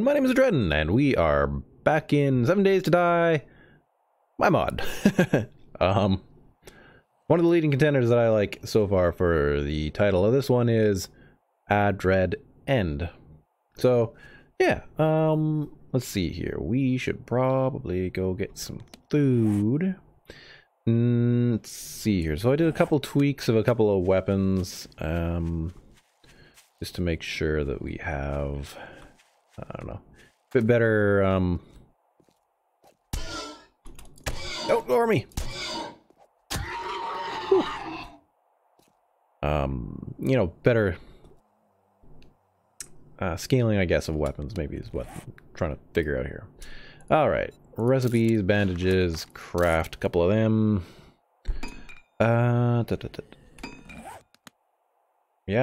everyone, my name is Adreden, and we are back in 7 Days to Die, my mod. One of the leading contenders that I like so far for the title of this one is Adreden. So, yeah, let's see here. We should probably go get some food. Let's see here. So I did a couple tweaks of a couple of weapons, just to make sure that we have, I don't know, a bit better, don't ignore me! Whew. You know, better scaling, I guess, of weapons, maybe is what I'm trying to figure out here. Alright, recipes, bandages, craft a couple of them. Yeah,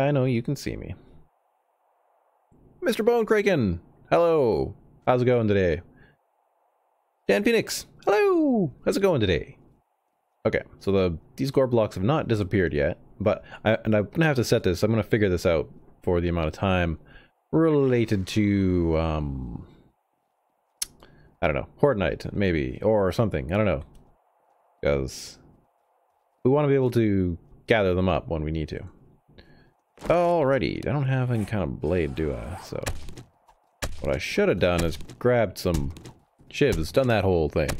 I know, you can see me. Mr. Bone Kraken! Hello! How's it going today? Dan Phoenix! Hello! How's it going today? Okay, so these gore blocks have not disappeared yet, but I'm gonna have to set this, I'm gonna figure this out for the amount of time related to, I don't know, Horde Night, maybe, or something, I don't know. Because we want to be able to gather them up when we need to. Alrighty, I don't have any kind of blade, do I? So, what I should have done is grabbed some shivs, done that whole thing.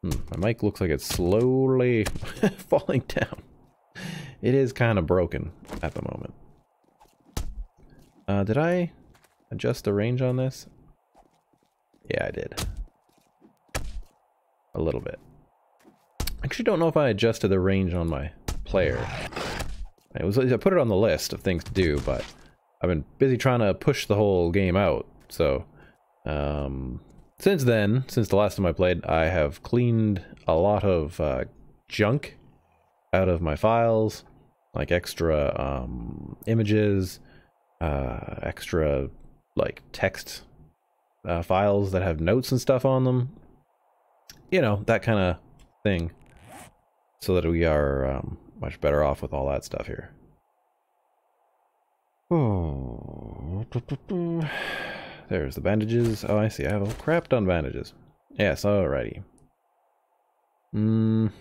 My mic looks like it's slowly falling down. It is kind of broken at the moment. Did I adjust the range on this? Yeah, I did. A little bit. I actually don't know if I adjusted the range on my player. I put it on the list of things to do, but I've been busy trying to push the whole game out. So, since then, since the last time I played, I have cleaned a lot of junk out of my files, like extra images, extra like text files that have notes and stuff on them. You know, that kind of thing, so that we are much better off with all that stuff here. Oh, there's the bandages. Oh, I see. I have a crap ton of bandages. Yes, alrighty. I'm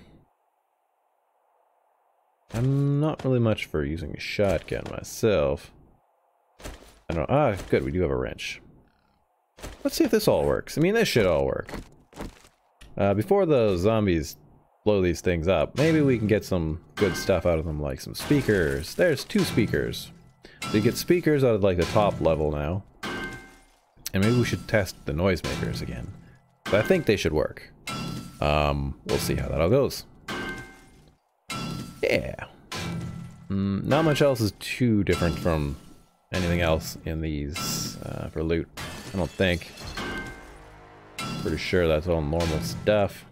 not really much for using a shotgun myself. I don't know. Ah, good. We do have a wrench. Let's see if this all works. I mean, this should all work. Before the zombies blow these things up, maybe we can get some good stuff out of them, like some speakers. There's 2 speakers. So you get speakers out of like the top level now. And maybe we should test the noisemakers again. But I think they should work. We'll see how that all goes. Yeah. Not much else is too different from anything else in these for loot, I don't think. Pretty sure that's all normal stuff.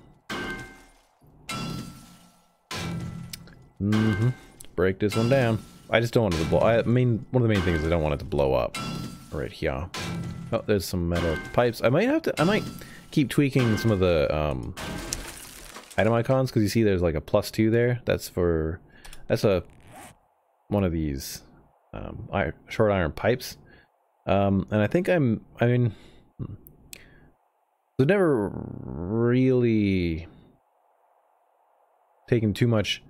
Break this one down. I just don't want it to blow. I mean, one of the main things is I don't want it to blow up. Right here. Oh, there's some metal pipes. I might keep tweaking some of the item icons, because you see there's like a +2 there. That's one of these short iron pipes. And I think I mean, I've never really taken too much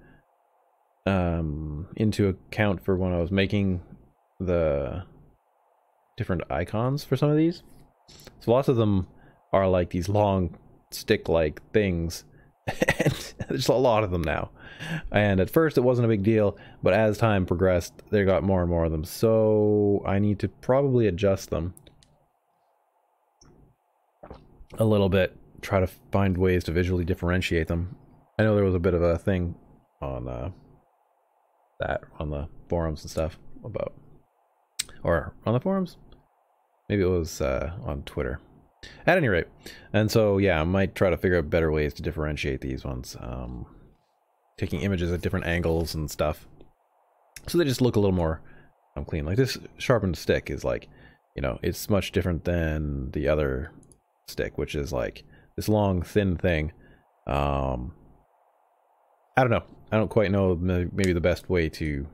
into account for when I was making the different icons for some of these. So lots of them are like these long stick-like things, and there's a lot of them now. And at first it wasn't a big deal, but as time progressed, they got more and more of them. So I need to probably adjust them a little bit, try to find ways to visually differentiate them. I know there was a bit of a thing on that on the forums and stuff about, or on the forums, maybe it was on Twitter. At any rate, and so yeah, I might try to figure out better ways to differentiate these ones, taking images at different angles and stuff, so they just look a little more clean. Like this sharpened stick is like, you know, it's much different than the other stick, which is like this long thin thing. I don't know. I don't quite know maybe the best way to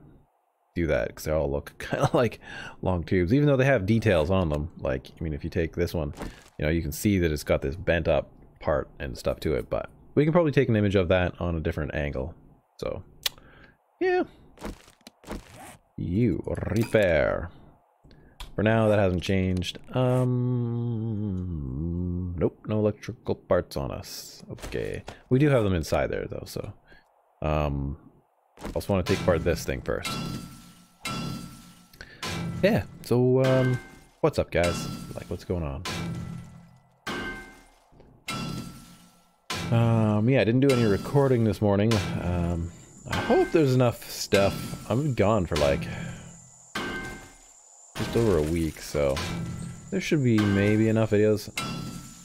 do that because they all look kind of like long tubes, even though they have details on them. Like, I mean, if you take this one, you know, you can see that it's got this bent up part and stuff to it, but we can probably take an image of that on a different angle. So, yeah. You repair. For now, that hasn't changed. Nope, no electrical parts on us. Okay. We do have them inside there, though, so... I also want to take apart this thing first. Yeah, so, what's up, guys? Like, what's going on? Yeah, I didn't do any recording this morning. I hope there's enough stuff. I'm gone for, like... just over a week, so there should be maybe enough videos.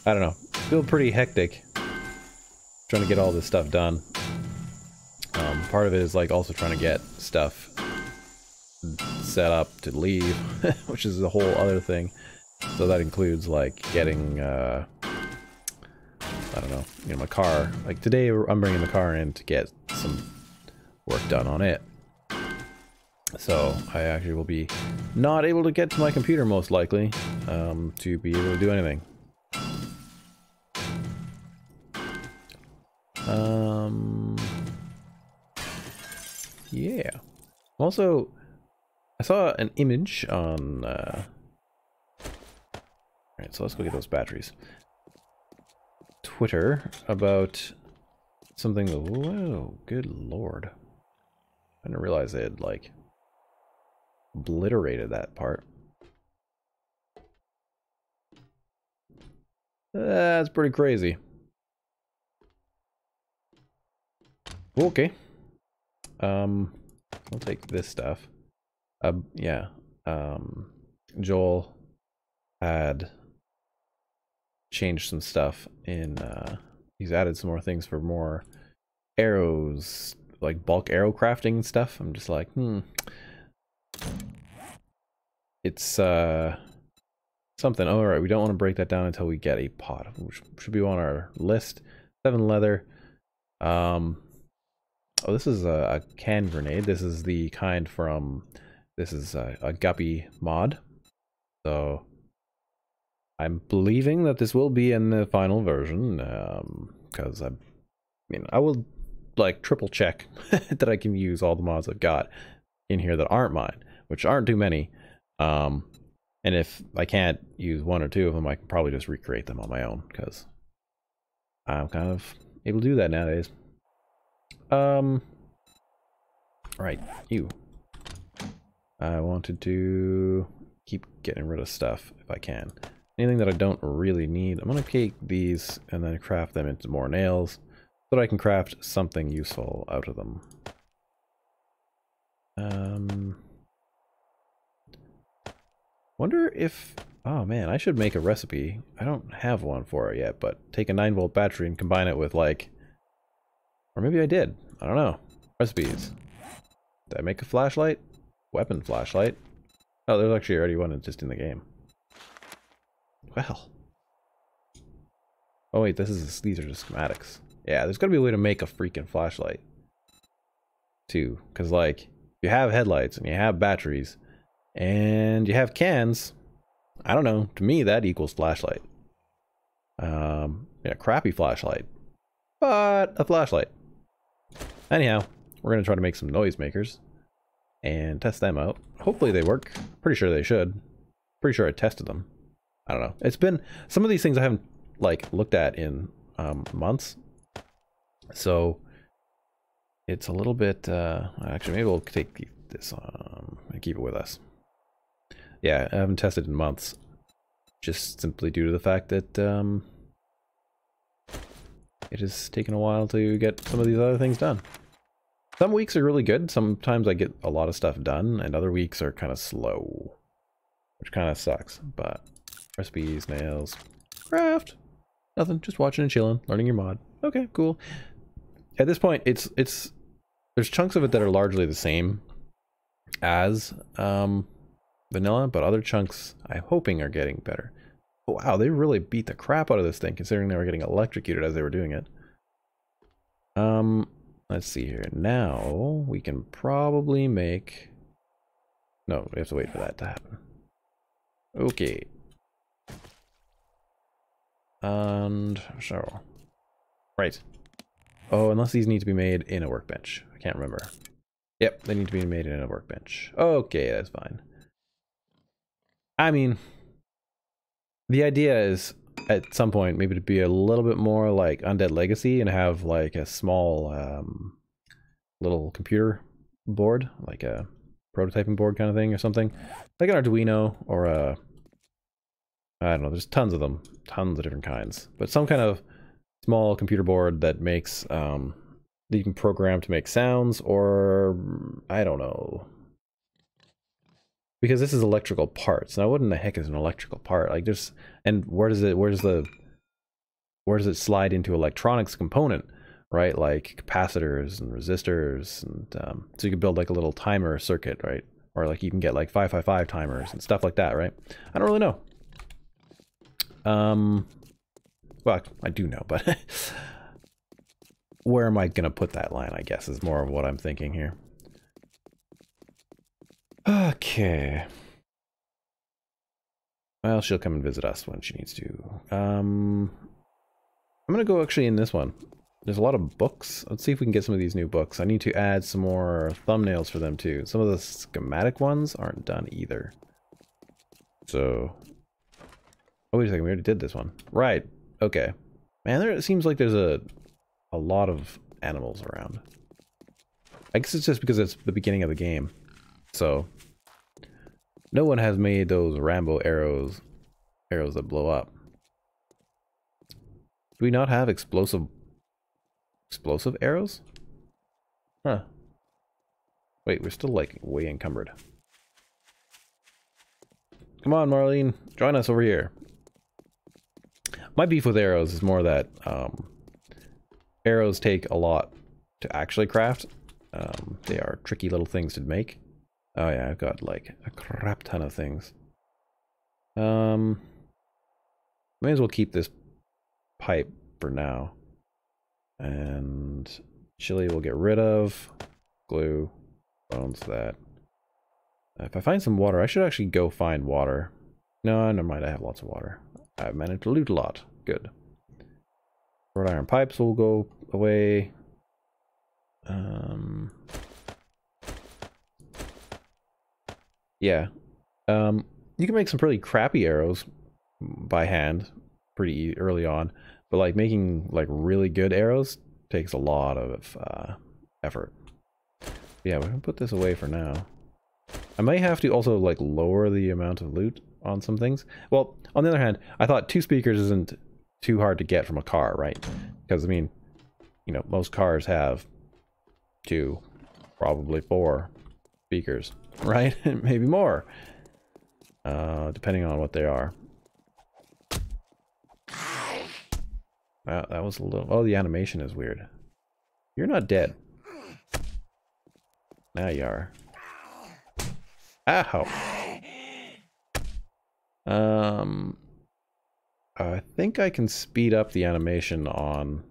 I don't know. Feel pretty hectic trying to get all this stuff done. Part of it is like also trying to get stuff set up to leave, which is a whole other thing. So that includes like getting, I don't know, you know, my car. Like today I'm bringing the car in to get some work done on it. So I actually will be not able to get to my computer most likely to be able to do anything. Yeah. Also, I saw an image on... Alright, so let's go get those batteries. Twitter about something... Whoa, good lord. I didn't realize they had, like... obliterated that part. That's pretty crazy. Okay. I'll take this stuff. Yeah. Joel had changed some stuff in, he's added some more things for more arrows, like bulk arrow crafting and stuff. I'm just like, it's something. Oh, all right, we don't want to break that down until we get a pot, which should be on our list. 7 leather. Oh, this is a can grenade. This is the kind from, this is a guppy mod. So I'm believing that this will be in the final version, because I mean, I will like triple check that I can use all the mods I've got in here that aren't mine, which aren't too many. And if I can't use 1 or 2 of them, I can probably just recreate them on my own, because I'm kind of able to do that nowadays. Right, you. I wanted to keep getting rid of stuff if I can. Anything that I don't really need, I'm gonna take these and then craft them into more nails so that I can craft something useful out of them. Wonder if... oh man, I should make a recipe. I don't have one for it yet, but take a 9-volt battery and combine it with like... or maybe I did. I don't know. Recipes. Did I make a flashlight? Weapon flashlight? Oh, there's actually already one just in the game. Well. Oh wait, these are just schematics. Yeah, there's gotta be a way to make a freaking flashlight. Too. Because like, you have headlights and you have batteries and you have cans. I don't know. To me, that equals flashlight. Yeah, crappy flashlight. But a flashlight. Anyhow, we're going to try to make some noisemakers and test them out. Hopefully they work. Pretty sure they should. Pretty sure I tested them. I don't know. It's been... some of these things I haven't, like, looked at in months. So, it's a little bit... actually, maybe we'll take this and keep it with us. Yeah, I haven't tested in months. Just simply due to the fact that it has taken a while to get some of these other things done. Some weeks are really good. Sometimes I get a lot of stuff done, and other weeks are kind of slow, which kind of sucks. But recipes, nails, craft, nothing. Just watching and chilling, learning your mod. Okay, cool. At this point, it's there's chunks of it that are largely the same as vanilla, but other chunks I'm hoping are getting better. Wow, they really beat the crap out of this thing, considering they were getting electrocuted as they were doing it. Let's see here. Now we can probably make No, we have to wait for that to happen. Okay. And so, right. Oh, unless these need to be made in a workbench. I can't remember. Yep, they need to be made in a workbench. Okay, that's fine. I mean, the idea is at some point maybe to be a little bit more like Undead Legacy and have like a small little computer board, like a prototyping board kind of thing or something. Like an Arduino or a, I don't know, there's tons of them, tons of different kinds. But some kind of small computer board that makes, that you can program to make sounds, or I don't know. Because this is electrical parts. Now what in the heck is an electrical part? Like there's, and where does it slide into electronics component, right? Like capacitors and resistors, and so you can build like a little timer circuit, right? Or like you can get like 555 timers and stuff like that, right? I don't really know. Well, I do know, but where am I gonna put that line, I guess, is more of what I'm thinking here. Okay. Well, she'll come and visit us when she needs to. I'm gonna go actually in this one. There's a lot of books. Let's see if we can get some of these new books. I need to add some more thumbnails for them too. Some of the schematic ones aren't done either. So... Oh, wait a second, we already did this one. Right, okay. Man, it seems like there's a lot of animals around. I guess it's just because it's the beginning of the game. So, no one has made those Rambo arrows that blow up. Do we not have explosive arrows? Huh. Wait, we're still like way encumbered. Come on, Marlene, join us over here. My beef with arrows is more that arrows take a lot to actually craft. They are tricky little things to make. Oh yeah, I've got like a crap ton of things. May as well keep this pipe for now. And chili we'll get rid of. Glue, bones, that. If I find some water, I should actually go find water. No, never mind, I have lots of water. I've managed to loot a lot. Good. Wrought iron pipes will go away. Yeah. You can make some pretty crappy arrows by hand pretty early on, but like making like really good arrows takes a lot of effort. Yeah, we're gonna put this away for now. I might have to also like lower the amount of loot on some things. Well, on the other hand, I thought 2 speakers isn't too hard to get from a car, right? Because I mean, you know, most cars have 2, probably 4 speakers, right? Maybe more, depending on what they are. That was a little... Oh, the animation is weird. You're not dead. Now you are. Ow! I think I can speed up the animation on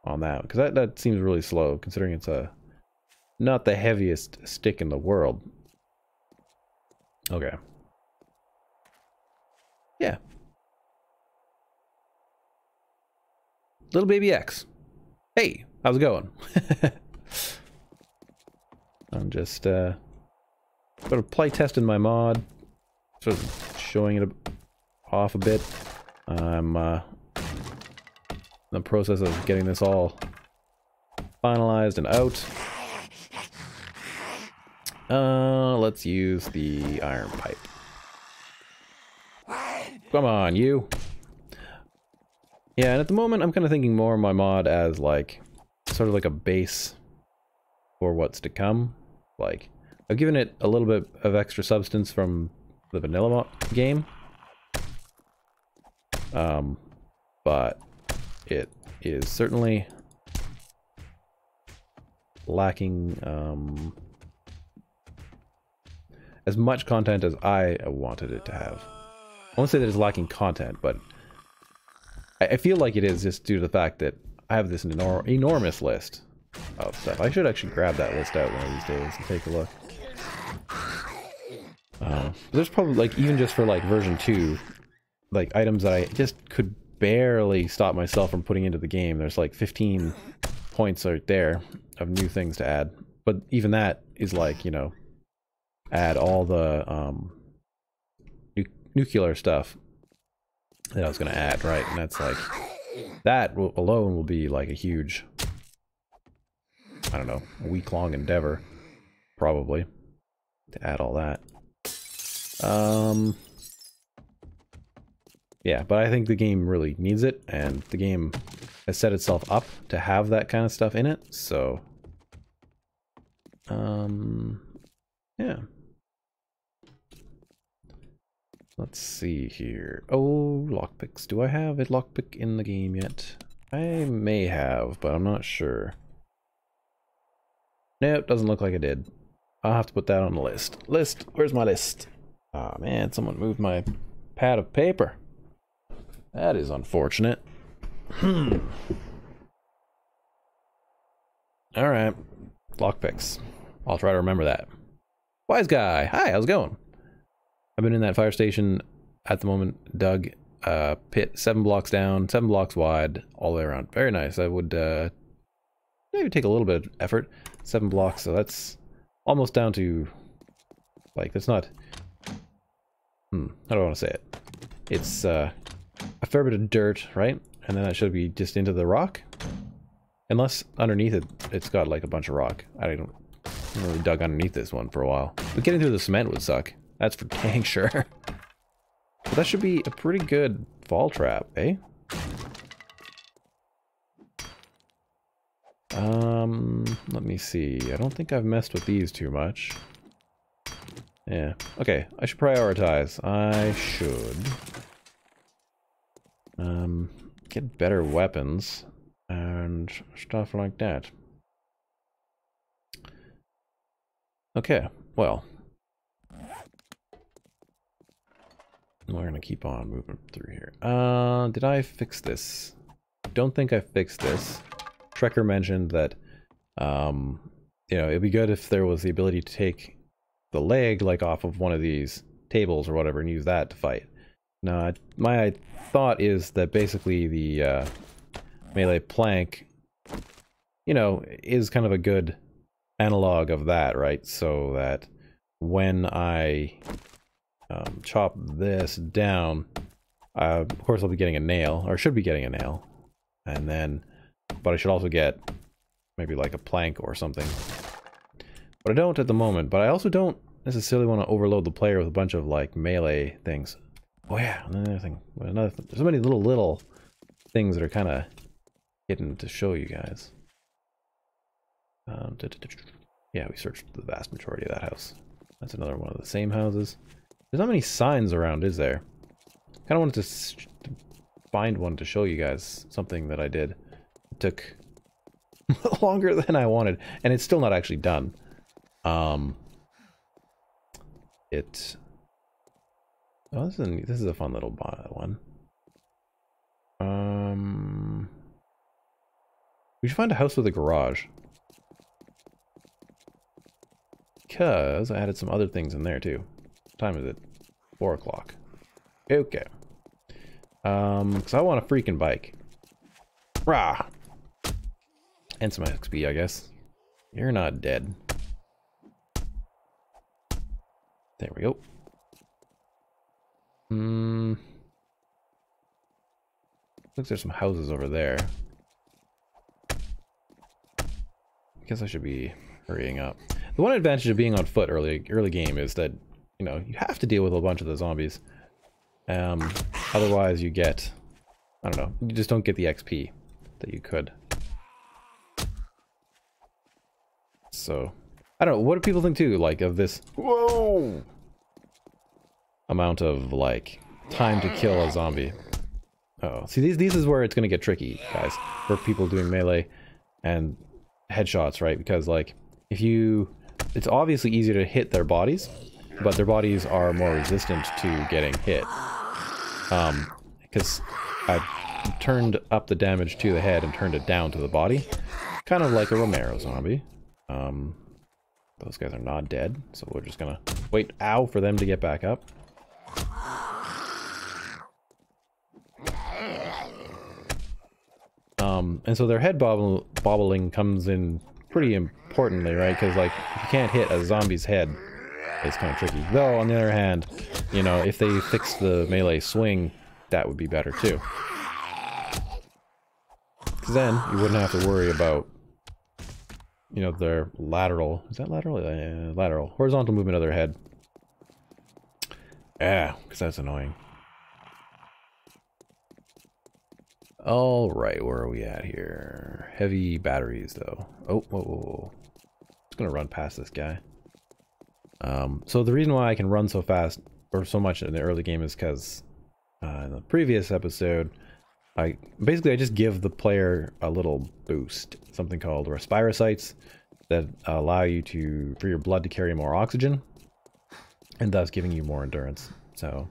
that, because that seems really slow, considering it's not the heaviest stick in the world. Okay. Yeah. Little baby X. Hey, how's it going? I'm just sort of play testing my mod, sort of showing it off a bit. I'm in the process of getting this all finalized and out. Let's use the iron pipe. Come on, you. Yeah, and at the moment I'm kind of thinking more of my mod as like sort of like a base for what's to come. Like, I've given it a little bit of extra substance from the vanilla game. But it is certainly lacking as much content as I wanted it to have. I won't say that it's lacking content, but I feel like it is just due to the fact that I have this enormous list of stuff. I should actually grab that list out one of these days and take a look. There's probably, like, even just for, like, version 2, like, items that I just could barely stop myself from putting into the game. There's, like, 15 points right there of new things to add. But even that is, like, you know, add all the, nuclear stuff that I was going to add, right? And that's, like, that alone will be, like, a huge, I don't know, a week-long endeavor, probably, to add all that. Yeah, but I think the game really needs it, and the game has set itself up to have that kind of stuff in it, so... yeah. Let's see here. Oh, lockpicks. Do I have a lockpick in the game yet? I may have, but I'm not sure. Nope, doesn't look like I did. I'll have to put that on the list. List, where's my list? Ah, oh, man, someone moved my pad of paper. That is unfortunate. Alright. Lockpicks. I'll try to remember that. Wise guy! Hi, how's it going? I've been in that fire station at the moment. Dug pit 7 blocks down, 7 blocks wide, all the way around. Very nice. I would maybe take a little bit of effort. 7 blocks, so that's almost down to, like, that's not... how do I want to say it? It's a fair bit of dirt, right? And then that should be just into the rock. Unless underneath it, it's got like a bunch of rock. I haven't really dug underneath this one for a while. But getting through the cement would suck. That's for dang sure. But that should be a pretty good fall trap, eh? Let me see. I don't think I've messed with these too much. Yeah. Okay, I should prioritize. I should. Get better weapons and stuff like that. Okay, well. We're gonna keep on moving through here. Did I fix this? Don't think I fixed this. Trekker mentioned that, you know, it'd be good if there was the ability to take the leg, like, off of one of these tables or whatever and use that to fight. Now, my thought is that basically the melee plank, you know, is kind of a good analog of that, right? So that when I chop this down, of course I'll be getting a nail, or should be getting a nail, and then, but I should also get maybe like a plank or something. But I don't at the moment, but I also don't necessarily want to overload the player with a bunch of like melee things. Oh yeah, another thing. There's so many little things that are kind of hidden to show you guys. Yeah, we searched the vast majority of that house. That's another one of the same houses. There's not many signs around, is there? Kind of wanted to find one to show you guys something that I did. It took longer than I wanted, and it's still not actually done. Oh, this is a fun little one. We should find a house with a garage. Because I added some other things in there too. What time is it? 4 o'clock. Okay. Because I want a freaking bike. Rah! And some XP, I guess. You're not dead. There we go. Looks like there's some houses over there. Guess I should be hurrying up. The one advantage of being on foot early game is that, you know, you have to deal with a bunch of the zombies. Otherwise you get, I don't know, you just don't get the XP that you could. So, I don't know, what do people think too, like, of this, whoa, amount of, like, time to kill a zombie? Uh-oh. See, these is where it's gonna get tricky, guys, for people doing melee and headshots, right? Because, like, if you, it's obviously easier to hit their bodies, but their bodies are more resistant to getting hit. Because I turned up the damage to the head and turned it down to the body. Kind of like a Romero zombie. Those guys are not dead, so we're just gonna wait, ow, for them to get back up. And so their head bobbling comes in pretty importantly, right? Because, like, if you can't hit a zombie's head, it's kind of tricky. Though, on the other hand, you know, if they fix the melee swing, that would be better too. Because then you wouldn't have to worry about, you know, their lateral... Is that lateral? Lateral. Horizontal movement of their head. Yeah, because that's annoying. Alright, where are we at here? Heavy batteries, though. Oh, whoa, whoa, whoa. Just gonna run past this guy. So the reason why I can run so fast, or so much in the early game, is because in the previous episode, I just give the player a little boost. Something called respirocytes that allow you for your blood to carry more oxygen, and thus giving you more endurance. So,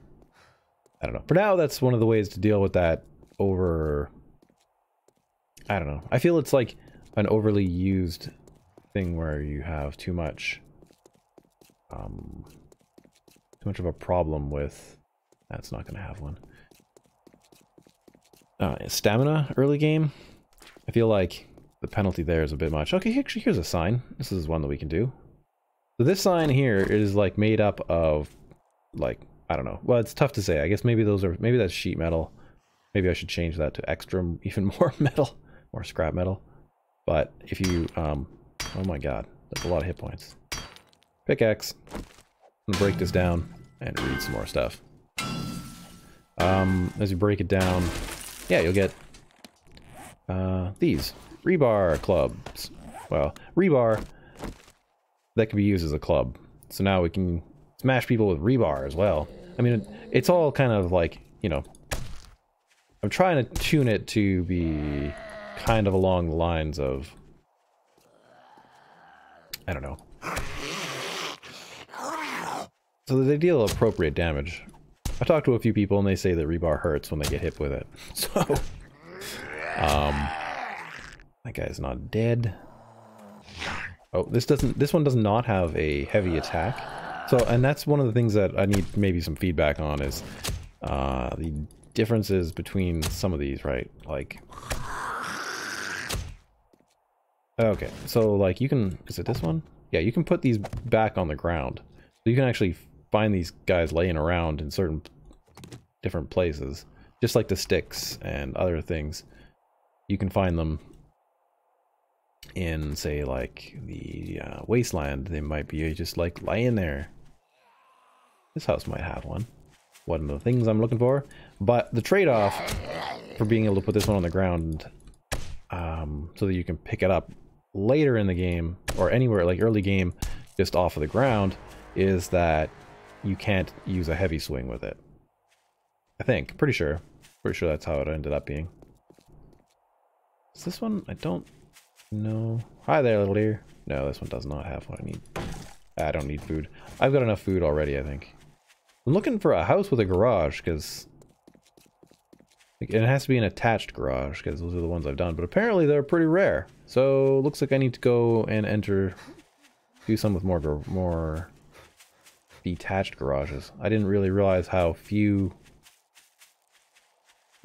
I don't know. For now, that's one of the ways to deal with that over... I don't know. I feel it's like an overly used thing where you have too much of a problem with... That's not going to have one. Stamina early game. I feel like the penalty there is a bit much. Okay, actually, here's a sign. This is one that we can do. So this sign here is like made up of, like, I don't know. Well, it's tough to say. I guess maybe that's sheet metal. Maybe I should change that to extra, even more metal, more scrap metal. But if you, oh my god, that's a lot of hit points. Pickaxe. I'm gonna break this down and read some more stuff. As you break it down, yeah, you'll get these rebar clubs. Well, rebar that can be used as a club. So now we can smash people with rebar as well. I mean, it's all kind of like, you know, I'm trying to tune it to be kind of along the lines of, I don't know, so that they deal appropriate damage. I talked to a few people and they say that rebar hurts when they get hit with it. So, that guy's not dead. Oh, this one does not have a heavy attack. So, and that's one of the things that I need maybe some feedback on is the differences between some of these, right? Like, okay, so like you can, is it this one? Yeah, you can put these back on the ground. So you can actually find these guys laying around in certain different places, just like the sticks and other things. You can find them in, say, like the wasteland. They might be just like laying there. This house might have one. One of the things I'm looking for. But the trade-off for being able to put this one on the ground so that you can pick it up later in the game, or anywhere, like early game, just off of the ground, is that you can't use a heavy swing with it. I think. Pretty sure that's how it ended up being. Is this one? I don't know. Hi there, little dear. No, this one does not have what I need. I don't need food. I've got enough food already, I think. I'm looking for a house with a garage, because it has to be an attached garage, because those are the ones I've done. But apparently they're pretty rare. So looks like I need to go and do some with more detached garages. I didn't really realize how few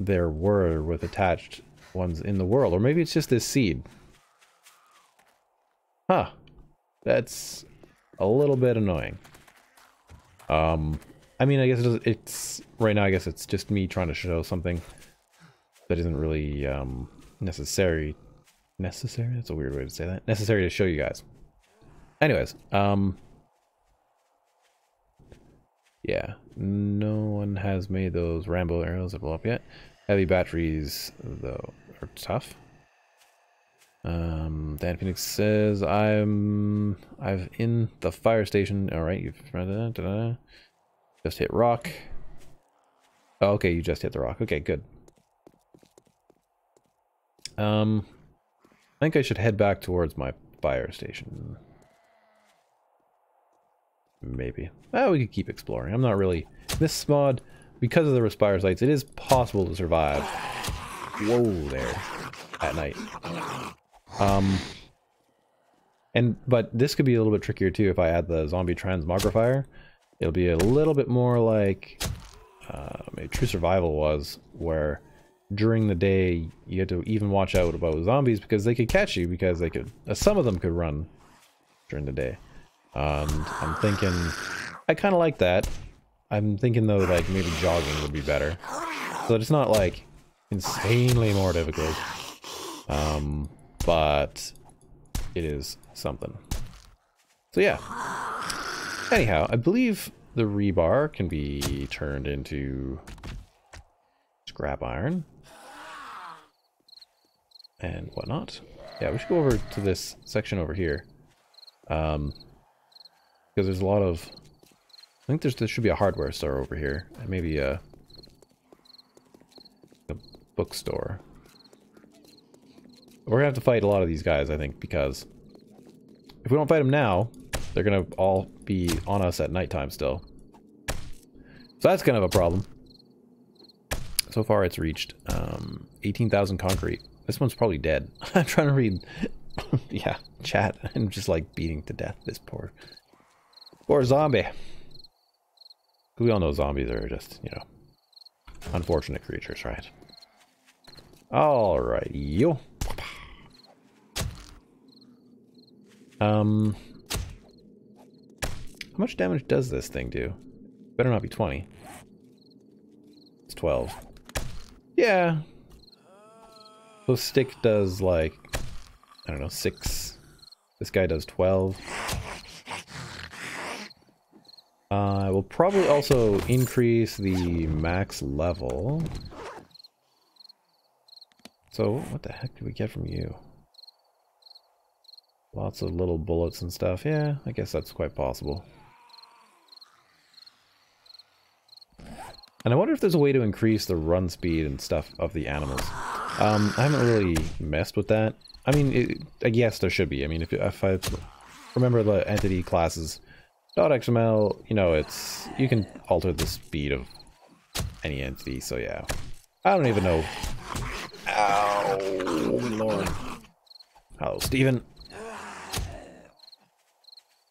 there were with attached ones in the world. Or maybe it's just this seed. Huh. That's a little bit annoying. I mean, I guess it's right now, I guess it's just me trying to show something that isn't really necessary. Necessary? That's a weird way to say that. Necessary to show you guys. Anyways, yeah, no one has made those Rambo arrows that blow up yet. Heavy batteries, though, are tough. Dan Phoenix says, I've in the fire station. All right, you've just hit rock. Oh, okay, you just hit the rock. Okay, good. I think I should head back towards my fire station. Maybe. Oh, we could keep exploring. I'm not really... This mod, because of the respirocytes, it is possible to survive. Whoa there. At night. But this could be a little bit trickier too if I add the zombie transmogrifier. It'll be a little bit more like maybe True Survival was, where during the day you had to even watch out about zombies because they could catch you, because they could some of them could run during the day. I'm thinking I kind of like that. I'm thinking though, like maybe jogging would be better, so that it's not like insanely more difficult, but it is something. So yeah. Anyhow, I believe the rebar can be turned into scrap iron and whatnot. Yeah, we should go over to this section over here, because there's a lot of, I think there should be a hardware store over here, and maybe a bookstore. We're gonna have to fight a lot of these guys, I think, because if we don't fight them now, they're gonna all be on us at nighttime still. So that's kind of a problem. So far it's reached 18,000 concrete. This one's probably dead. I'm trying to read yeah, chat. I'm just like beating to death this poor zombie. We all know zombies are just, you know, unfortunate creatures, right? Alright, yo. How much damage does this thing do? Better not be 20. It's 12. Yeah. So stick does like, I don't know, 6. This guy does 12. I will probably also increase the max level. So what the heck do we get from you? Lots of little bullets and stuff. Yeah, I guess that's quite possible. And I wonder if there's a way to increase the run speed and stuff of the animals. I haven't really messed with that. I mean, I guess there should be. I mean, if I remember the entity classes .xml, you know, you can alter the speed of any entity, so yeah. I don't even know. Ow, Lord. Hello, Steven.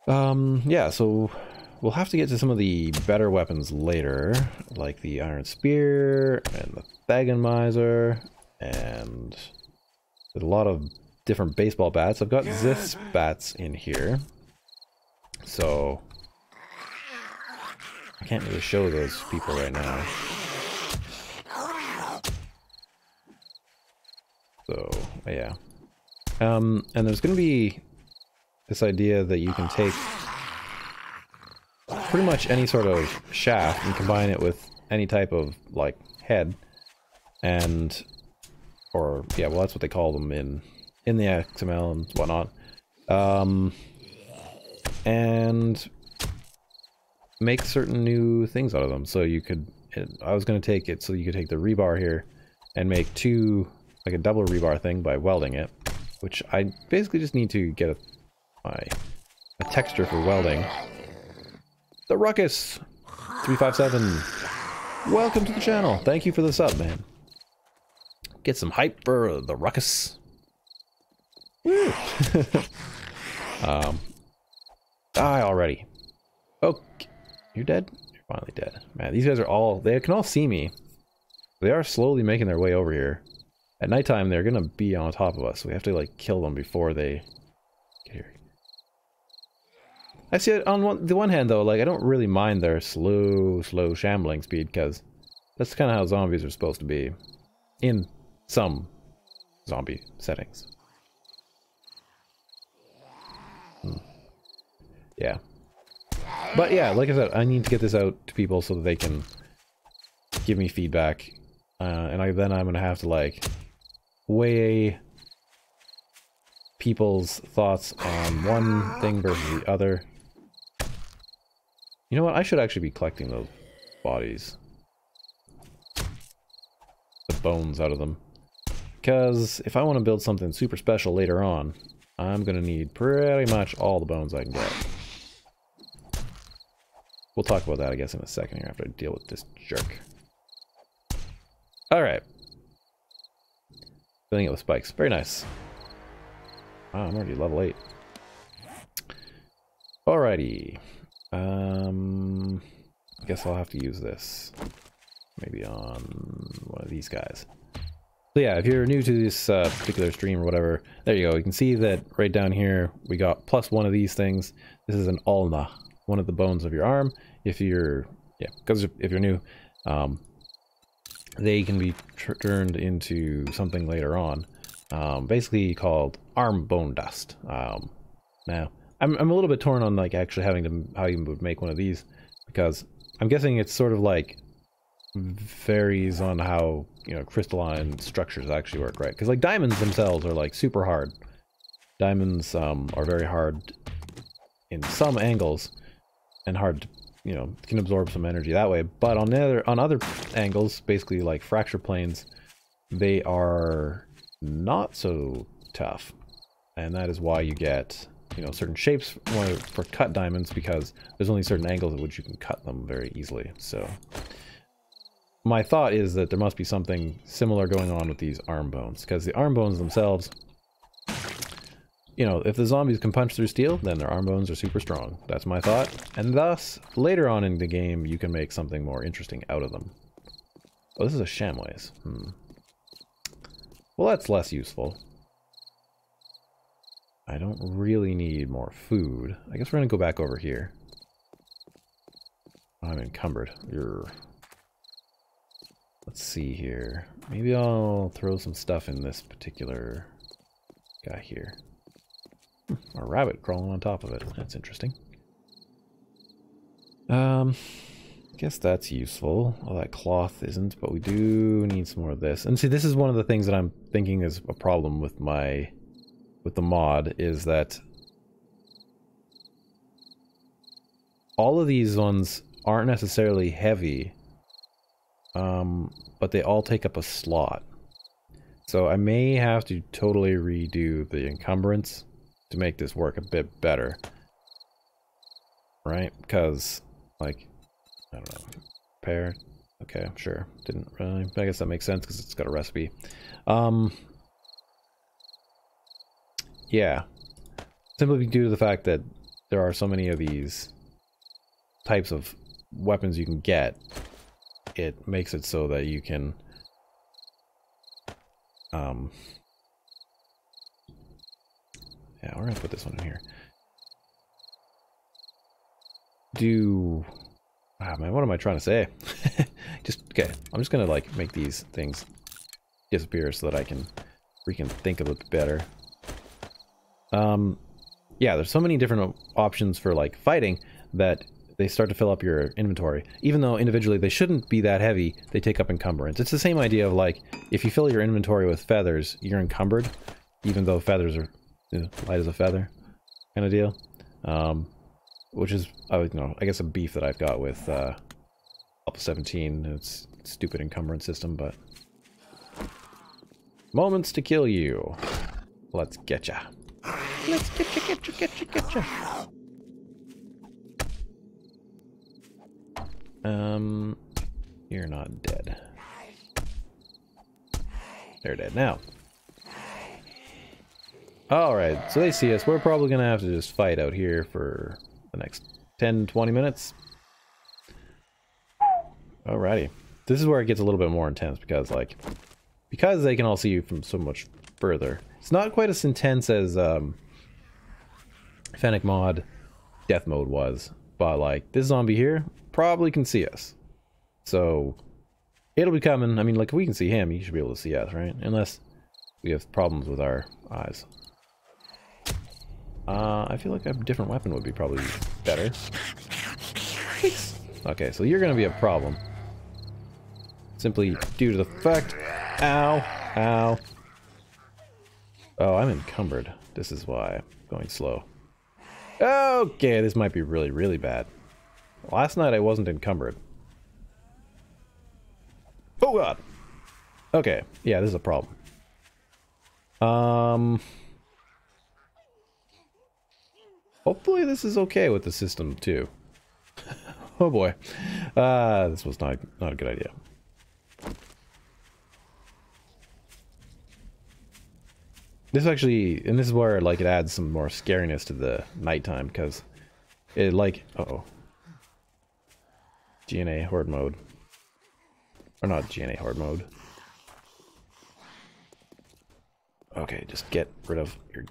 Yeah, so we'll have to get to some of the better weapons later, like the Iron Spear and the Thagonmizer, and there's a lot of different baseball bats. I've got Zith's bats in here, so I can't really show those people right now. So, yeah. And there's going to be this idea that you can take pretty much any sort of shaft and combine it with any type of, like, head. And, or, yeah, well, that's what they call them in the XML and whatnot. And make certain new things out of them. So you could, I was going to take it so you could take the rebar here and make two, like a double rebar thing by welding it, which I basically just need to get a texture for welding. The Ruckus 357, welcome to the channel. Thank you for the sub, man. Get some hype for the Ruckus. Woo! Die already. Okay, you're dead. You're finally dead, man. These guys are all—they can all see me. They are slowly making their way over here. At nighttime, they're gonna be on top of us. So we have to like kill them before they get here. I see it on the one hand though, like I don't really mind their slow shambling speed, because that's kind of how zombies are supposed to be in some zombie settings. Yeah. But yeah, like I said, I need to get this out to people so that they can give me feedback, and then I'm gonna have to like weigh people's thoughts on one thing versus the other. You know what? I should actually be collecting those bodies, the bones out of them, because if I want to build something super special later on, I'm gonna need pretty much all the bones I can get. We'll talk about that, I guess, in a second here after I deal with this jerk. Alright. Filling it with spikes. Very nice. Wow, I'm already level 8. Alrighty. I guess I'll have to use this. Maybe on one of these guys. So yeah, if you're new to this particular stream or whatever, there you go. You can see that right down here, we got plus one of these things. This is an ulna, one of the bones of your arm. If you're, yeah, because if you're new, they can be turned into something later on, basically called arm bone dust. Now, I'm a little bit torn on like actually having to, how you would make one of these, because I'm guessing it's sort of like varies on how, you know, crystalline structures actually work, right? Because like diamonds themselves are like super hard. Diamonds are very hard in some angles and hard to, you know, can absorb some energy that way. But on other angles, basically like fracture planes, they are not so tough, and that is why you get, you know, certain shapes for cut diamonds, because there's only certain angles at which you can cut them very easily. So my thought is that there must be something similar going on with these arm bones, because the arm bones themselves, you know, if the zombies can punch through steel, then their arm bones are super strong. That's my thought. And thus, later on in the game, you can make something more interesting out of them. Oh, this is a shamways. Well, that's less useful. I don't really need more food. I guess we're gonna go back over here. I'm encumbered. Let's see here. Maybe I'll throw some stuff in this particular guy here. A rabbit crawling on top of it. That's interesting. I guess that's useful. All that cloth isn't, but we do need some more of this. And see, this is one of the things that I'm thinking is a problem with the mod, is that all of these ones aren't necessarily heavy, but they all take up a slot. So I may have to totally redo the encumbrance to make this work a bit better. Right? Because, like, I don't know. Repair. Okay, sure. Didn't really. I guess that makes sense because it's got a recipe. Yeah. Simply due to the fact that there are so many of these types of weapons you can get, it makes it so that you can yeah, we're gonna put this one in here. Ah man, what am I trying to say? Okay, I'm just gonna like make these things disappear so that I can freaking think a little bit better. Yeah, there's so many different options for like fighting that they start to fill up your inventory. Even though individually they shouldn't be that heavy, they take up encumbrance. It's the same idea of like, if you fill your inventory with feathers, you're encumbered, even though feathers are, you know, light as a feather kind of deal. Which is, you know, I guess a beef that I've got with Alpha 17. It's a stupid encumbrance system, but moments to kill you. Let's get ya. Let's get ya. You're not dead. They're dead now. Alright, so they see us. We're probably gonna have to just fight out here for the next 10-20 minutes. Alrighty. This is where it gets a little bit more intense because, like, because they can all see you from so much further. It's not quite as intense as Fennec mod death mode was, but like this zombie here probably can see us. So it'll be coming. I mean, like, if we can see him, he should be able to see us, right? Unless we have problems with our eyes. I feel like a different weapon would be probably better. Okay, so you're gonna be a problem. Simply due to the fact... Ow! Ow! Oh, I'm encumbered. This is why I'm going slow. Okay, this might be really, really bad. Last night I wasn't encumbered. Oh god! Okay, yeah, this is a problem. Hopefully this is okay with the system too. Oh boy. This was not a good idea. This actually, and this is where like it adds some more scariness to the nighttime, because It like, uh-oh. GNA horde mode. Or not GNA horde mode. Okay, just get rid of your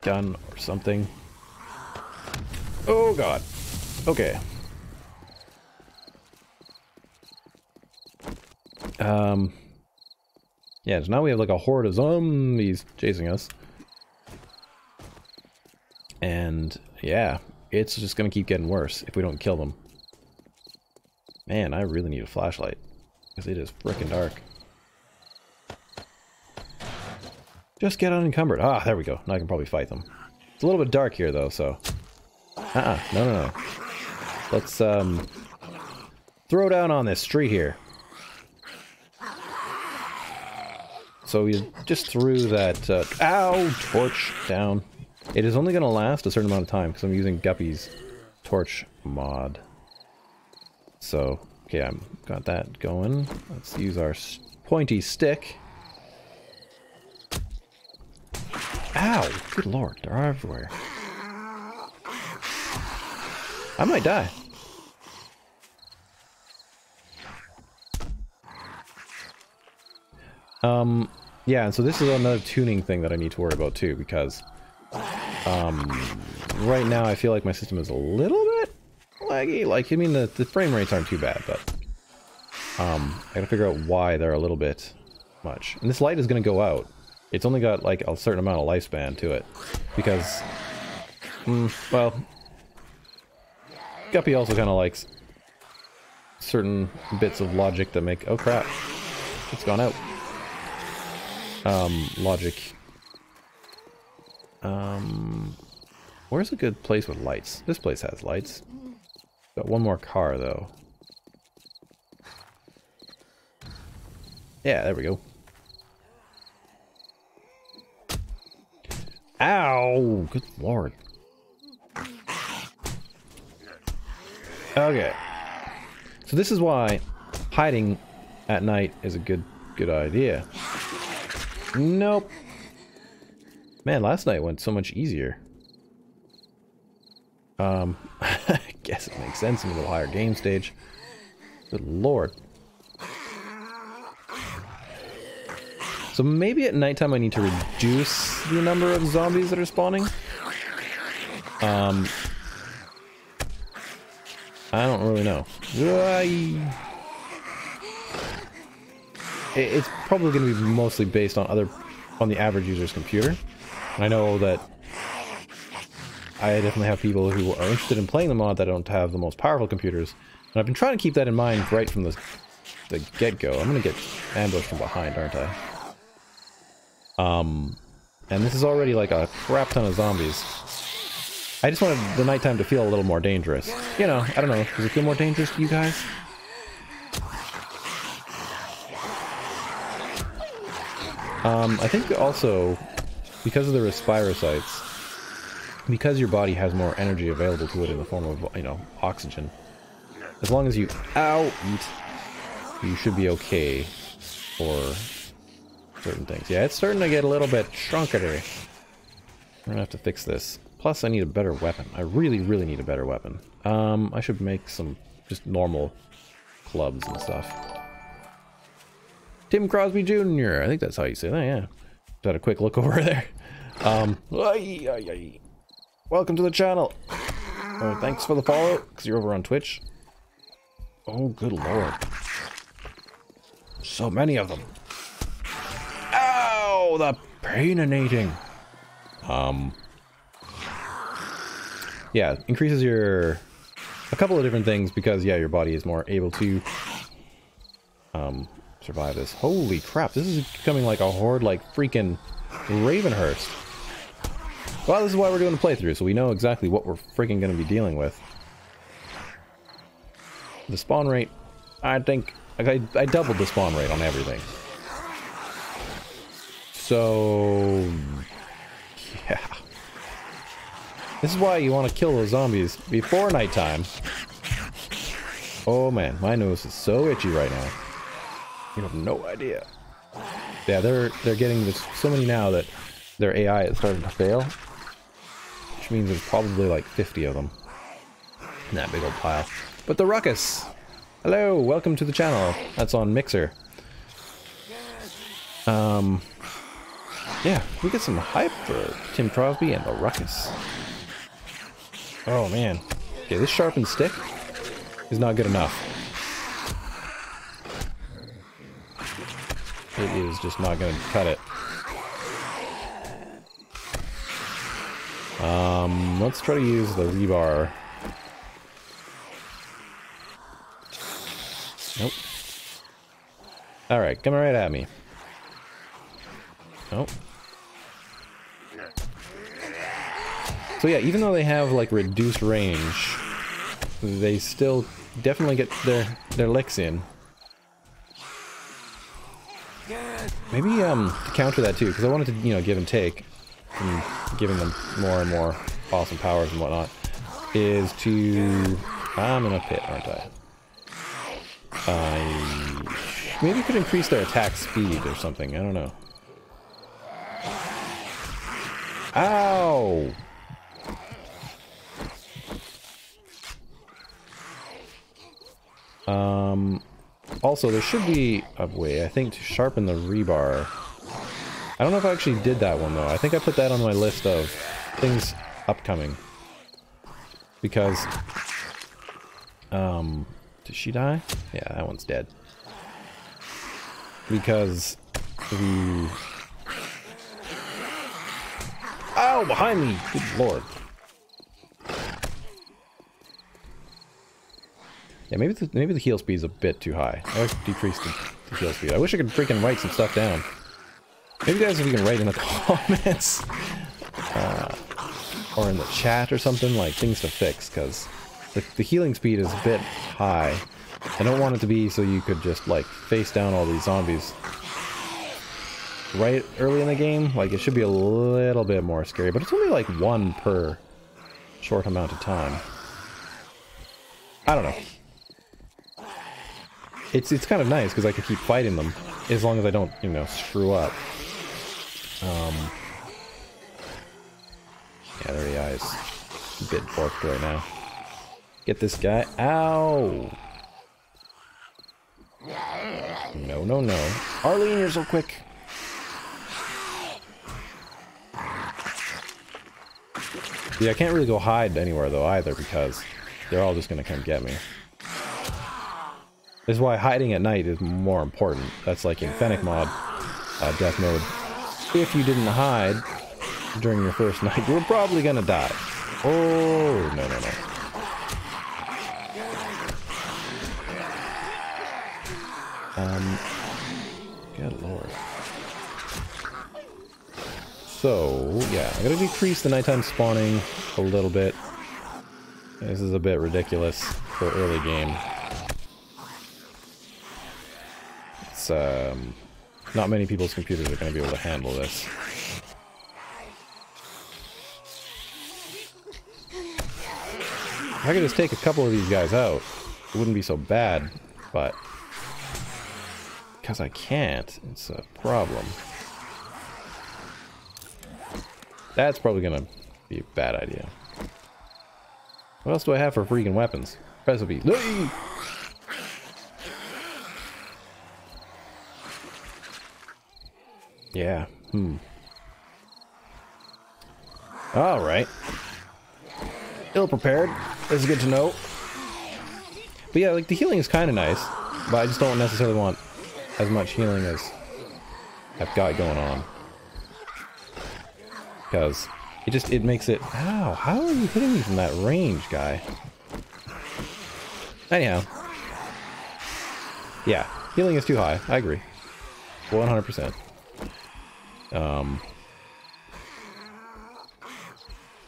gun or something. Oh god. Okay. Yeah, so now we have like a horde of zombies chasing us. And yeah, it's just gonna keep getting worse if we don't kill them. Man, I really need a flashlight. Because it is frickin' dark. Just get unencumbered. Ah, there we go. Now I can probably fight them. It's a little bit dark here though, so... No. Let's, throw down on this street here. So we just threw that, ow! Torch down. It is only gonna last a certain amount of time, because I'm using Guppy's torch mod. So, okay, I've got that going. Let's use our pointy stick. Ow! Good lord, they're everywhere. I might die. Yeah, and so this is another tuning thing that I need to worry about too, because right now I feel like my system is a little bit laggy. Like, I mean, the frame rates aren't too bad, but I gotta figure out why they're a little bit much. And this light is gonna go out. It's only got like a certain amount of lifespan to it, because well, Guppy also kind of likes certain bits of logic that make... Oh crap, it's gone out. Logic. Where's a good place with lights? This place has lights. Got one more car though. Yeah, there we go. Ow! Good lord. Okay. So this is why hiding at night is a good idea. Nope. Man, last night went so much easier. I guess it makes sense in a little higher game stage. Good lord. So maybe at nighttime I need to reduce the number of zombies that are spawning. I don't really know. It's probably going to be mostly based on the average user's computer. And I know that I definitely have people who are interested in playing the mod that don't have the most powerful computers. And I've been trying to keep that in mind right from the get-go. I'm going to get ambushed from behind, aren't I? And this is already like a crap ton of zombies. I just wanted the nighttime to feel a little more dangerous. You know, I don't know. Does it feel more dangerous to you guys? I think also, because of the respirocytes, because your body has more energy available to it in the form of, you know, oxygen, as long as you eat, you should be okay for certain things. Yeah, it's starting to get a little bit shrunkery. I'm gonna have to fix this. Plus, I need a better weapon. I really, really need a better weapon. I should make some just normal clubs and stuff. Tim Crosby Jr. I think that's how you say that, yeah. Just had a quick look over there. Welcome to the channel. Thanks for the follow, because you're over on Twitch. Oh, good lord. So many of them. Ow! The paininating. Yeah, increases a couple of different things, because, yeah, your body is more able to, survive this. Holy crap, this is becoming like a horde like freaking Ravenhurst. Well, this is why we're doing a playthrough, so we know exactly what we're freaking going to be dealing with. The spawn rate, I think, I doubled the spawn rate on everything. So, yeah. This is why you want to kill those zombies before nighttime. Oh man, my nose is so itchy right now. You have no idea. Yeah, they're getting this so many now that their AI is starting to fail. Which means there's probably like 50 of them. in that big old pile. But the ruckus! Hello, welcome to the channel. That's on Mixer. Yeah, we get some hype for Tim Crosby and the ruckus. Oh man. Okay, this sharpened stick is not good enough. It is just not going to cut it. Let's try to use the rebar. Nope. Alright, coming right at me. Nope. So yeah, even though they have like reduced range, they still definitely get their licks in. Maybe to counter that too, because I wanted to, you know, give and take, and giving them more and more awesome powers and whatnot, is to... I'm in a pit, aren't I? Maybe could increase their attack speed or something, I don't know. Ow! Also, there should be a way, I think, to sharpen the rebar. I don't know if I actually did that one, though. I think I put that on my list of things upcoming. Because, did she die? Yeah, that one's dead. Because the... Ow, behind me! Good lord. Yeah, maybe the heal speed is a bit too high. I like to decrease the heal speed. I wish I could freaking write some stuff down. Maybe guys, if you can write in the comments, or in the chat or something, like things to fix, because the healing speed is a bit high. I don't want it to be so you could just like face down all these zombies right early in the game. Like it should be a little bit more scary, but it's only like one per short amount of time. I don't know. It's kind of nice because I can keep fighting them as long as I don't, you know, screw up. Yeah, there he is. A bit borked right now. Get this guy. Ow! No, no, no. Arlene, you're so quick. Yeah, I can't really go hide anywhere though either because they're all just gonna come get me. This is why hiding at night is more important. That's like in Fennec mod, death mode. If you didn't hide during your first night, you were probably gonna die. Oh, no, no, no. Good lord. So, yeah, I'm gonna decrease the nighttime spawning a little bit. This is a bit ridiculous for early game. It's, not many people's computers are gonna be able to handle this. If I could just take a couple of these guys out, it wouldn't be so bad, but because I can't, it's a problem. That's probably gonna be a bad idea. What else do I have for freaking weapons? Recipe. Yeah. Alright. Ill prepared. This is good to know. But yeah, like the healing is kind of nice, but I just don't necessarily want as much healing as I've got going on. Because it makes it... Ow, how are you hitting me from that range, guy? Anyhow. Yeah, healing is too high. I agree. 100%. I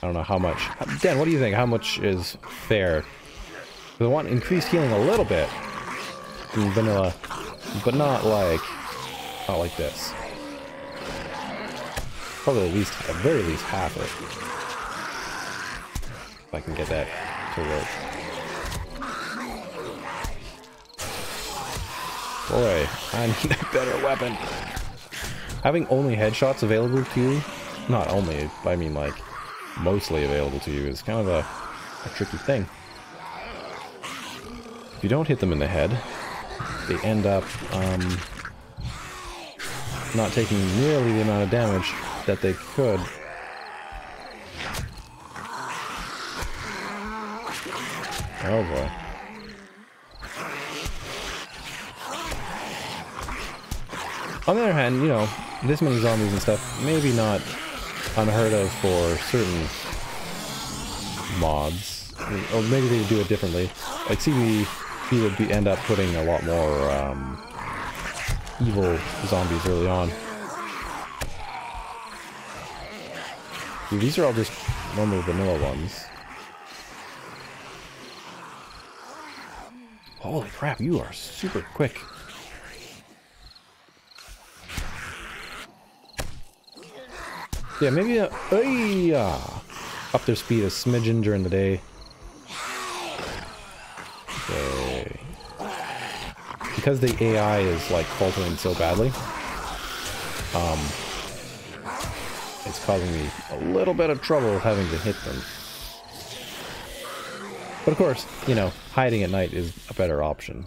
don't know how much... Dan, what do you think? How much is fair? Because I want increased healing a little bit in vanilla, but not like this. Probably at very least half it. If I can get that to work. Boy, I need a better weapon. Having only headshots available to you, not only, but I mean like mostly available to you, is kind of a tricky thing. If you don't hit them in the head, they end up not taking nearly the amount of damage that they could. Oh boy. On the other hand, you know, this many zombies and stuff, maybe not unheard of for certain mods. Or maybe they would do it differently. Like CBD would end up putting a lot more evil zombies early on. Dude, these are all just normal vanilla ones. Holy crap, you are super quick. Yeah, maybe up their speed a smidgen during the day. Okay. Because the AI is like faltering so badly, it's causing me a little bit of trouble having to hit them. But of course, you know, hiding at night is a better option.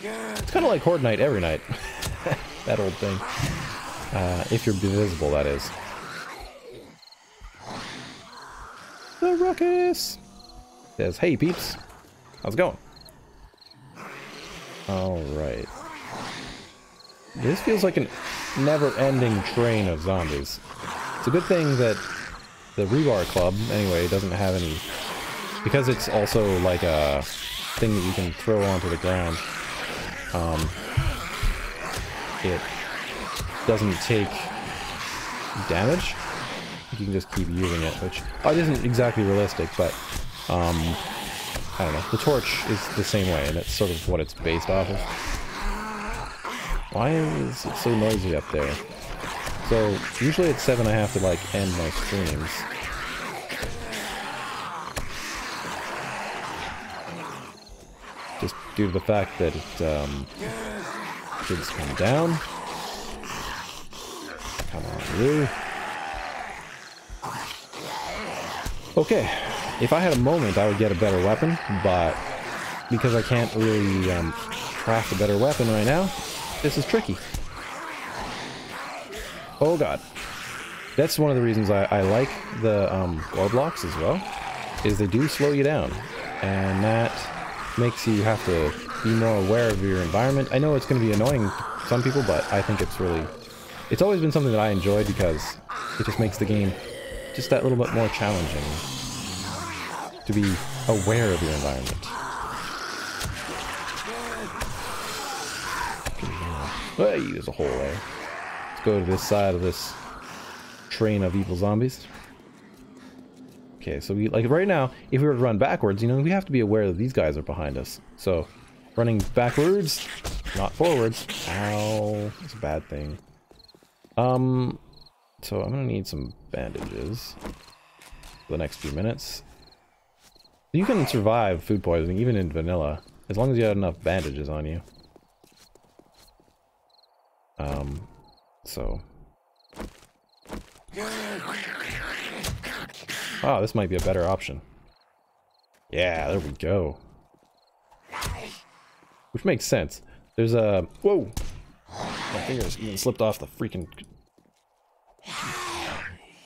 It's kind of like Horde Night every night. That old thing. If you're visible, that is. The ruckus says, "Hey peeps, how's it going?" Alright. This feels like a never-ending train of zombies. It's a good thing that the Rebar Club, anyway, doesn't have any... Because it's also like a thing that you can throw onto the ground. It doesn't take damage. You can just keep using it, which isn't exactly realistic, but I don't know. The torch is the same way, and it's sort of what it's based off of. Why is it so noisy up there? So usually at 7 I have to like end my streams. Just due to the fact that it should come down. Come on, you. Okay, if I had a moment, I would get a better weapon, but because I can't really craft a better weapon right now, this is tricky. Oh god. That's one of the reasons I like the gore blocks as well, is they do slow you down, and that makes you have to be more aware of your environment. I know it's going to be annoying to some people, but I think it's really... It's always been something that I enjoy because it just makes the game just that little bit more challenging to be aware of your environment. Hey, there's a hole there. Let's go to this side of this train of evil zombies. Okay, so we, like right now, if we were to run backwards, you know, we have to be aware that these guys are behind us. So, running backwards, not forwards. Ow, that's a bad thing. So I'm gonna need some bandages for the next few minutes. You can survive food poisoning, even in vanilla, as long as you have enough bandages on you. So... Oh, this might be a better option. Yeah, there we go. Which makes sense. There's a... Whoa! My fingers even slipped off the freaking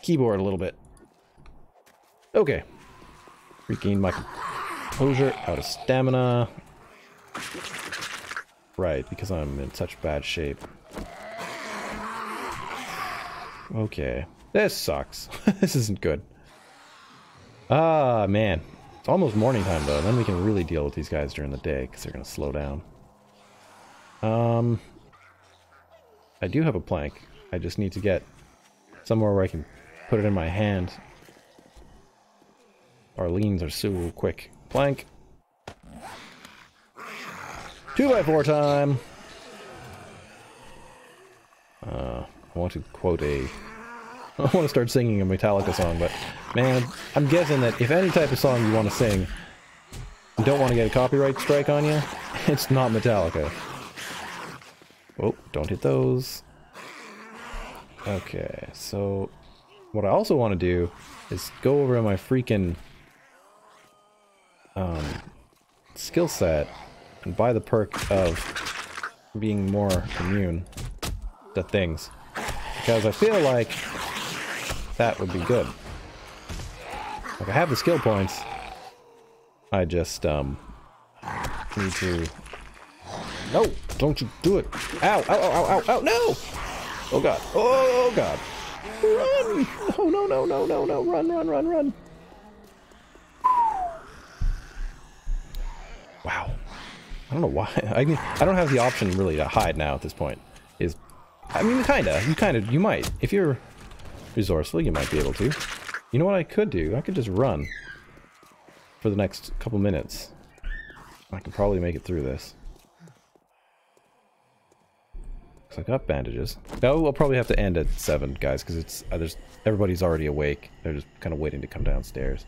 keyboard a little bit. Okay. Regained my composure, out of stamina. Right, because I'm in such bad shape. Okay. This sucks. This isn't good. Ah, man. It's almost morning time, though. Then we can really deal with these guys during the day, because they're going to slow down. I do have a plank. I just need to get somewhere where I can put it in my hand. Arlene's are so quick. Plank. 2x4 time! I want to quote a... I want to start singing a Metallica song, but man, I'm guessing that if any type of song you want to sing, you don't want to get a copyright strike on you, it's not Metallica. Oh, don't hit those. Okay, so what I also want to do is go over to my freaking skill set and buy the perk of being more immune to things. Because I feel like that would be good. Like, I have the skill points. I just, need to... No! Don't you do it! Ow! Ow! Ow! Ow! Ow! No! Oh god! Oh god! Run! Oh no! No! No! No! No! Run! Run! Run! Run! Wow. I don't know why. I mean, I don't have the option really to hide now at this point. I mean, you might. If you're resourceful, you might be able to. You know what I could do? I could just run for the next couple minutes. I could probably make it through this. Cause I got bandages. No, I'll probably have to end at 7, guys, because it's everybody's already awake. They're just kind of waiting to come downstairs.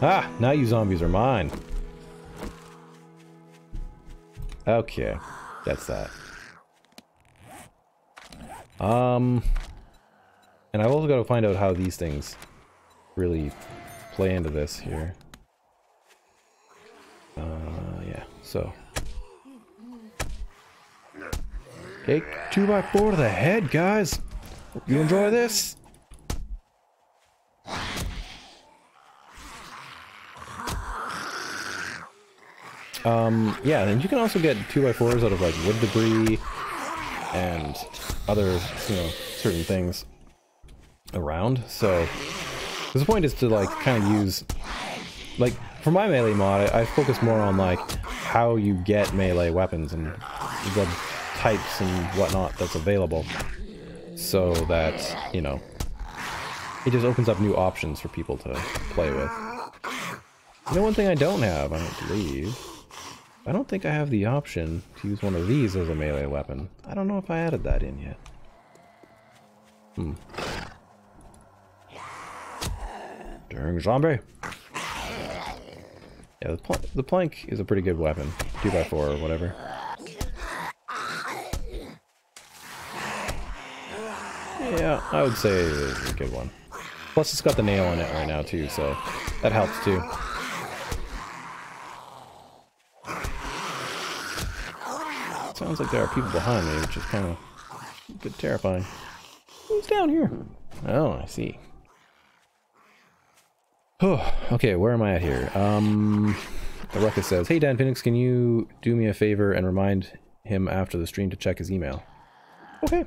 Ah, now you zombies are mine. Okay, that's that. And I've also got to find out how these things really play into this here. Yeah, so. Take 2x4 to the head, guys! Hope you enjoy this! Yeah, and you can also get 2x4s out of, like, wood debris and other, you know, certain things around. So the point is to, like, kind of use, like, for my melee mod, I focus more on, like, how you get melee weapons and the types and whatnot that's available, so that, you know, it just opens up new options for people to play with. You know, one thing I don't have, I don't believe, I don't think I have the option to use one of these as a melee weapon. I don't know if I added that in yet. Dang zombie! Yeah, the plank is a pretty good weapon. 2x4 or whatever. Yeah, I would say it's a good one. Plus it's got the nail in it right now too, so that helps too. Sounds like there are people behind me, which is kind of a bit terrifying. Who's down here? Oh, I see. Oh, okay, where am I at here? The Ruckus says, "Hey Dan Phoenix, can you do me a favor and remind him after the stream to check his email?" Okay.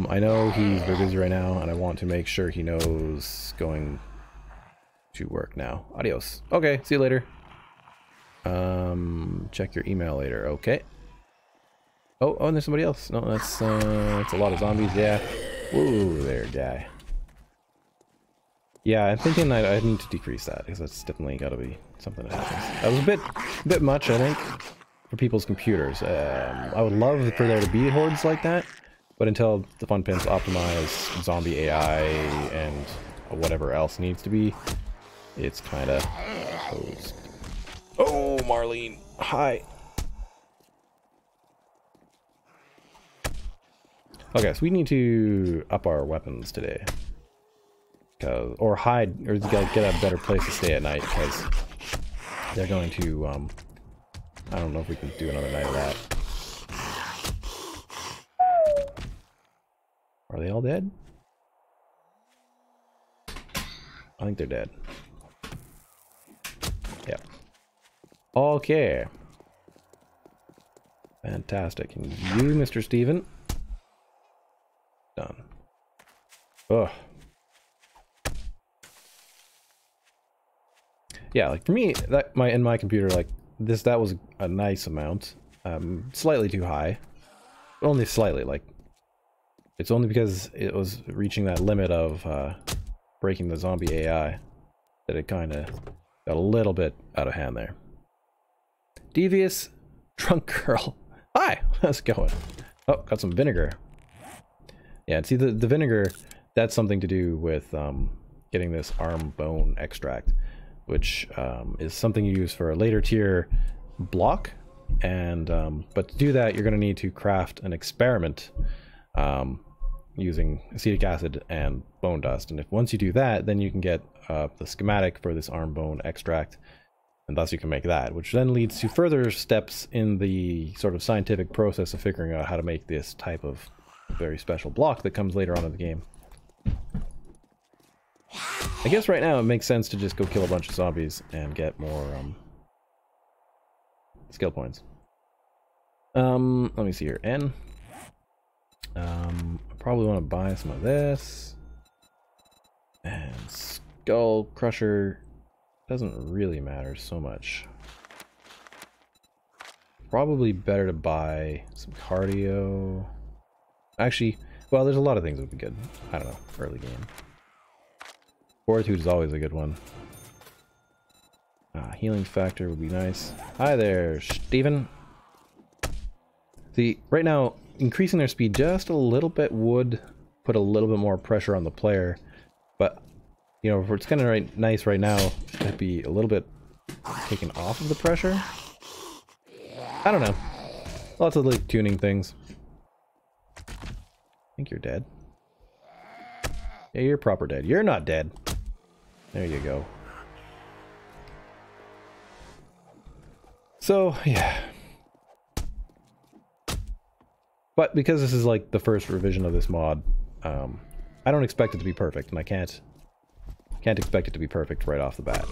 I know he's very busy right now, and I want to make sure he knows going to work now. Adios. Okay, see you later. Check your email later. Okay. Oh, and there's somebody else. No, that's a lot of zombies. Yeah. Whoa there, guy. Yeah, I'm thinking I need to decrease that, because that's definitely got to be something that happens. That was a bit much, I think, for people's computers. I would love for there to be hordes like that, but until the Fun Pins optimize zombie AI and whatever else needs to be, it's kind of closed. Oh, Marlene. Hi. Okay, so we need to up our weapons today. Or hide, or get a better place to stay at night, because they're going to, I don't know if we can do another night of that. Are they all dead? I think they're dead. Yep. Okay. Fantastic. And you, Mr. Steven? Done. Ugh. Yeah, like for me, in my computer, like that was a nice amount. Slightly too high. But only slightly, like it's only because it was reaching that limit of breaking the zombie AI that it kind of got a little bit out of hand there. Devious drunk girl. Hi, how's it going? Oh, got some vinegar. Yeah, and see the vinegar, that's something to do with getting this arm bone extract, which is something you use for a later tier block. And but to do that, you're going to need to craft an experiment using acetic acid and bone dust. And if once you do that, then you can get the schematic for this arm bone extract, and thus you can make that, which then leads to further steps in the sort of scientific process of figuring out how to make this type of very special block that comes later on in the game. I guess right now it makes sense to just go kill a bunch of zombies and get more skill points. Let me see here. N. I probably want to buy some of this. And Skull Crusher doesn't really matter so much. Probably better to buy some cardio. Actually, well, there's a lot of things that would be good. I don't know, early game. Fortitude is always a good one. Healing factor would be nice. Hi there, Steven. See, right now, increasing their speed just a little bit would put a little bit more pressure on the player. But, you know, it's kind of nice right now to be a little bit taken off of the pressure. I don't know. Lots of like tuning things. I think you're dead. Yeah, you're proper dead. You're not dead. There you go. So, yeah. But because this is like the first revision of this mod, I don't expect it to be perfect, and I can't expect it to be perfect right off the bat.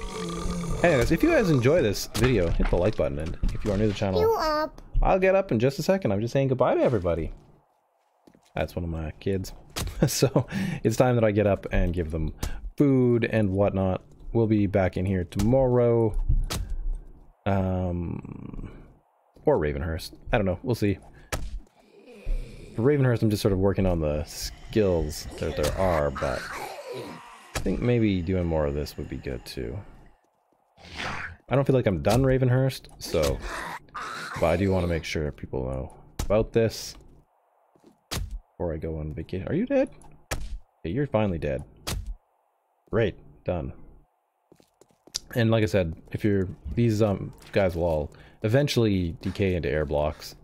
Anyways, if you guys enjoy this video, hit the like button, and if you are new to the channel, I'll get up in just a second. I'm just saying goodbye to everybody. That's one of my kids. So it's time that I get up and give them food and whatnot. We'll be back in here tomorrow. Or Ravenhurst. I don't know. We'll see. For Ravenhurst, I'm just sort of working on the skills that there are, but I think maybe doing more of this would be good too. I don't feel like I'm done Ravenhurst, so, but I do want to make sure people know about this before I go on vacation. Are you dead? Okay, you're finally dead. Great, done. And like I said, if you're, these guys will all eventually decay into air blocks.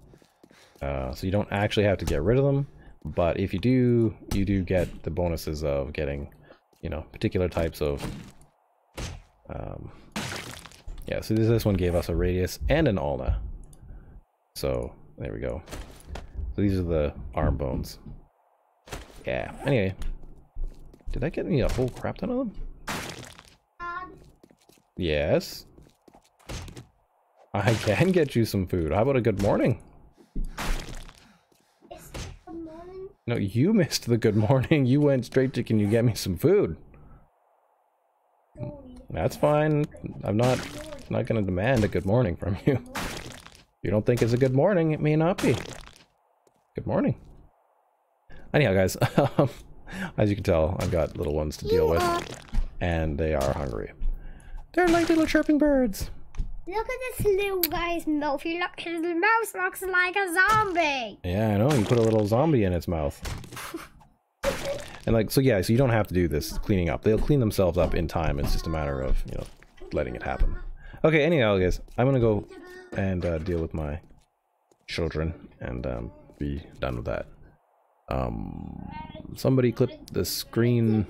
So you don't actually have to get rid of them, but if you do, you do get the bonuses of getting, you know, particular types of, yeah, so this one gave us a radius and an ulna. So, there we go. So these are the arm bones. Yeah, anyway. Did I get me a whole crap ton of them? Yes. I can get you some food. How about a good morning? No, you missed the good morning. You went straight to, can you get me some food? That's fine. I'm not going to demand a good morning from you. If you don't think it's a good morning, it may not be. Good morning. Anyhow, guys, as you can tell, I've got little ones to deal with, and they are hungry. They're like little chirping birds. Look at this little guy's mouth. His mouth looks like a zombie. Yeah, I know. You put a little zombie in its mouth. And like, so yeah, so you don't have to do this cleaning up. They'll clean themselves up in time. It's just a matter of, you know, letting it happen. Okay, anyhow, guys, I'm gonna go and deal with my children and be done with that. Somebody clip the screen,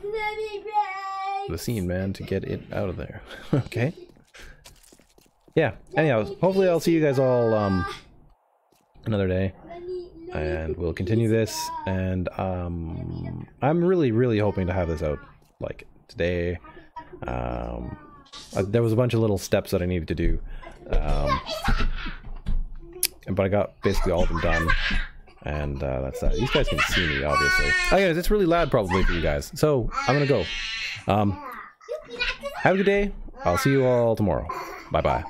the scene, man, to get it out of there. Okay. Yeah, anyhow, hopefully I'll see you guys all another day, and we'll continue this, and I'm really hoping to have this out like today. There was a bunch of little steps that I needed to do, but I got basically all of them done, and that's that. These guys can see me, obviously. Oh yeah, it's really loud probably for you guys, so I'm gonna go. Have a good day. I'll see you all tomorrow. Bye bye.